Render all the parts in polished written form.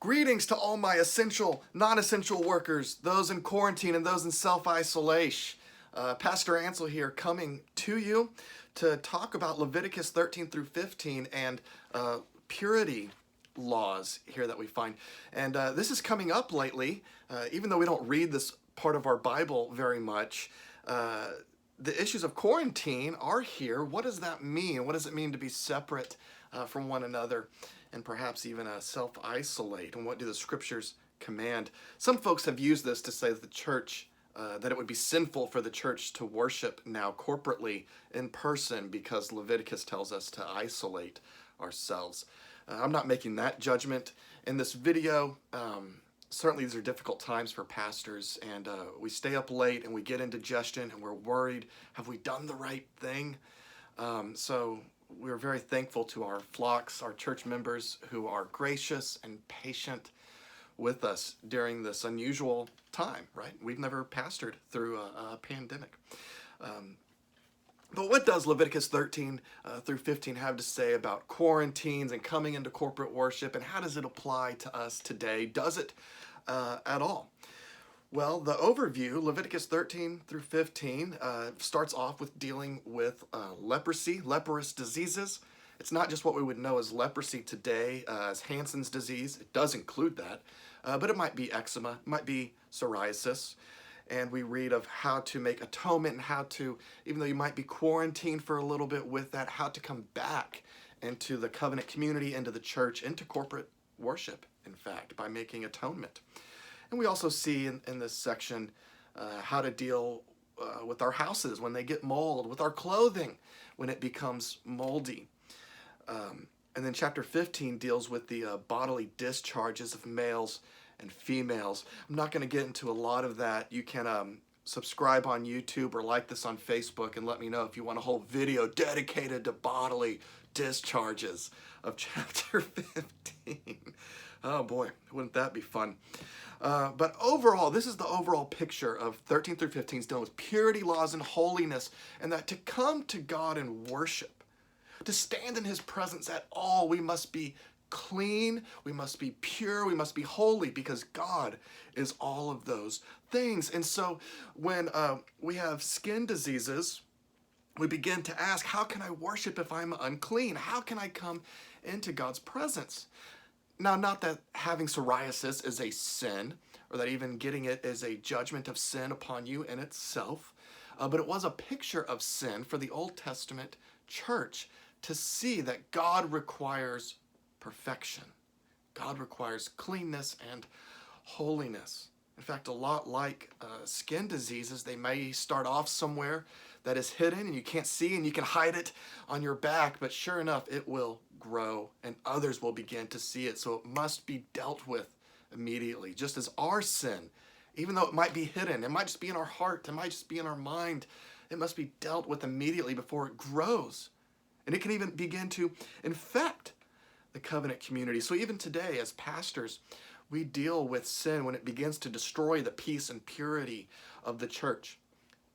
Greetings to all my essential, non-essential workers, those in quarantine and those in self-isolation. Pastor Ansel here, coming to you to talk about Leviticus 13 through 15 and purity laws here that we find. And this is coming up lately, even though we don't read this part of our Bible very much. The issues of quarantine are here. What does that mean? What does it mean to be separate from one another and perhaps even self-isolate? And what do the scriptures command? Some folks have used this to say that the church, that it would be sinful for the church to worship now corporately in person because Leviticus tells us to isolate ourselves. I'm not making that judgment in this video. Certainly these are difficult times for pastors, and we stay up late and we get indigestion and we're worried, have we done the right thing? So we're very thankful to our flocks, our church members who are gracious and patient with us during this unusual time, right? We've never pastored through a pandemic. But what does Leviticus 13 through 15 have to say about quarantines and coming into corporate worship, and how does it apply to us today? Does it at all? Well, the overview, Leviticus 13 through 15, starts off with dealing with leprosy, leprous diseases. It's not just what we would know as leprosy today, as Hansen's disease. It does include that, but it might be eczema, it might be psoriasis. And we read of how to make atonement and how to, even though you might be quarantined for a little bit with that, how to come back into the covenant community, into the church, into corporate worship, in fact, by making atonement. And we also see in this section how to deal with our houses when they get mold, with our clothing when it becomes moldy. And then chapter 15 deals with the bodily discharges of males and females. I'm not going to get into a lot of that. You can subscribe on YouTube or like this on Facebook and let me know if you want a whole video dedicated to bodily discharges of chapter 15. Oh boy, wouldn't that be fun? But overall, this is the overall picture of 13 through 15 is dealing with purity laws and holiness, and that to come to God in worship, to stand in His presence at all, we must be clean, we must be pure, we must be holy, because God is all of those things. And so when we have skin diseases, we begin to ask, how can I worship if I'm unclean? How can I come into God's presence? Now, not that having psoriasis is a sin, or that even getting it is a judgment of sin upon you in itself, but it was a picture of sin for the Old Testament church to see that God requires perfection. God requires cleanness and holiness. In fact, a lot like skin diseases, they may start off somewhere that is hidden and you can't see and you can hide it on your back, but sure enough, it will grow and others will begin to see it. So it must be dealt with immediately, just as our sin, even though it might be hidden, it might just be in our heart, it might just be in our mind, it must be dealt with immediately before it grows. And it can even begin to infect the covenant community. So even today, as pastors, we deal with sin when it begins to destroy the peace and purity of the church.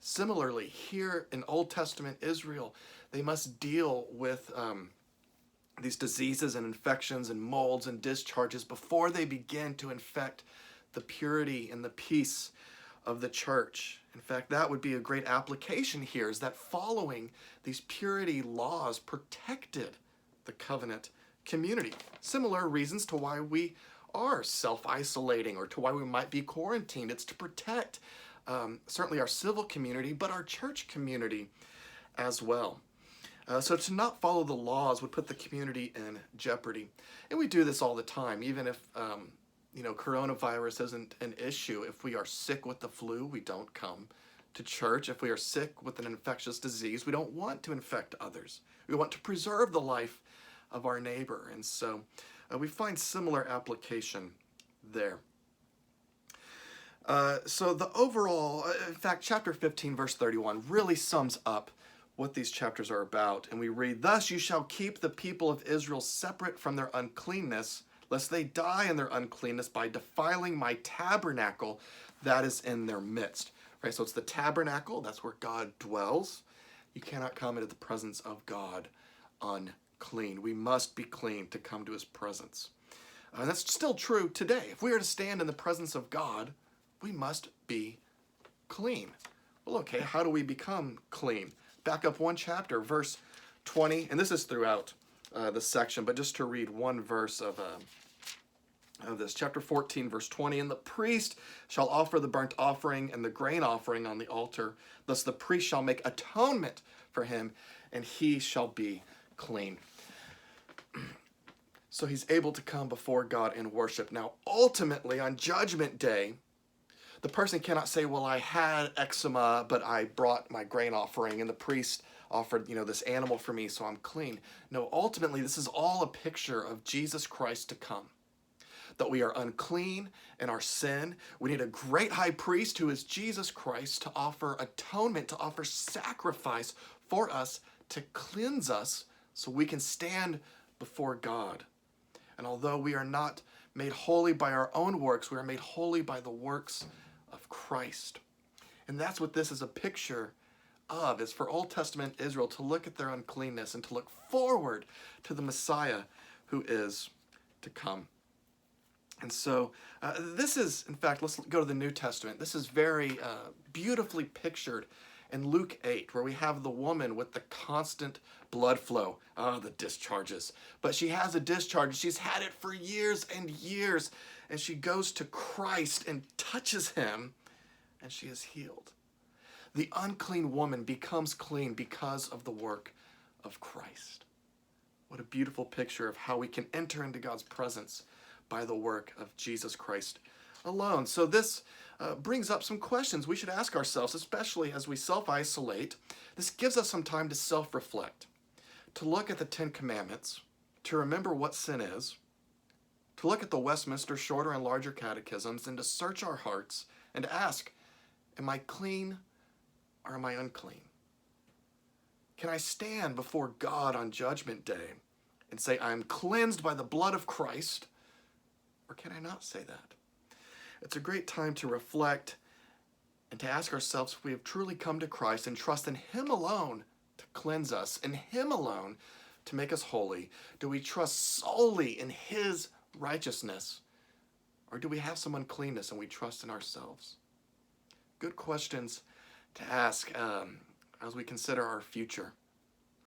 Similarly, here in Old Testament Israel, they must deal with these diseases and infections and molds and discharges before they begin to infect the purity and the peace of the church. In fact, that would be a great application here, is that following these purity laws protected the covenant community. Similar reasons to why we are self-isolating or to why we might be quarantined. It's to protect certainly our civil community, but our church community as well. So to not follow the laws would put the community in jeopardy. And we do this all the time, even if coronavirus isn't an issue. If we are sick with the flu, we don't come to church. If we are sick with an infectious disease, we don't want to infect others. We want to preserve the life of our neighbor. And so we find similar application there. So the overall, in fact, chapter 15, verse 31 really sums up what these chapters are about. And we read, "Thus you shall keep the people of Israel separate from their uncleanness, lest they die in their uncleanness by defiling my tabernacle that is in their midst." Right, so it's the tabernacle, that's where God dwells. You cannot come into the presence of God unclean. We must be clean to come to His presence. And that's still true today. If we are to stand in the presence of God, we must be clean. Well, okay, how do we become clean? Back up one chapter, verse 20, and this is throughout the section, but just to read one verse of this. Chapter 14, verse 20, and the priest shall offer the burnt offering and the grain offering on the altar. Thus the priest shall make atonement for him, and he shall be clean. So he's able to come before God in worship. Now, ultimately, on Judgment Day, the person cannot say, well, I had eczema, but I brought my grain offering, and the priest offered, this animal for me, so I'm clean. No, ultimately, this is all a picture of Jesus Christ to come. That we are unclean in our sin. We need a great high priest who is Jesus Christ to offer atonement, to offer sacrifice for us, to cleanse us so we can stand before God. And although we are not made holy by our own works, we are made holy by the works of Christ. And that's what this is a picture of, is for Old Testament Israel to look at their uncleanness and to look forward to the Messiah who is to come. And so this is, in fact, let's go to the New Testament. This is very beautifully pictured in Luke 8, where we have the woman with the constant blood flow, the discharges. But she has a discharge. She's had it for years and years. And she goes to Christ and touches him, and she is healed. The unclean woman becomes clean because of the work of Christ. What a beautiful picture of how we can enter into God's presence by the work of Jesus Christ alone. So this brings up some questions we should ask ourselves, especially as we self-isolate. This gives us some time to self-reflect, to look at the Ten Commandments, to remember what sin is, to look at the Westminster Shorter and Larger Catechisms, and to search our hearts and to ask, am I clean or am I unclean? Can I stand before God on Judgment Day and say, I am cleansed by the blood of Christ? Or can I not say that? It's a great time to reflect and to ask ourselves if we have truly come to Christ and trust in Him alone to cleanse us, in Him alone to make us holy. Do we trust solely in His righteousness? Or do we have some uncleanness and we trust in ourselves? Good questions to ask as we consider our future.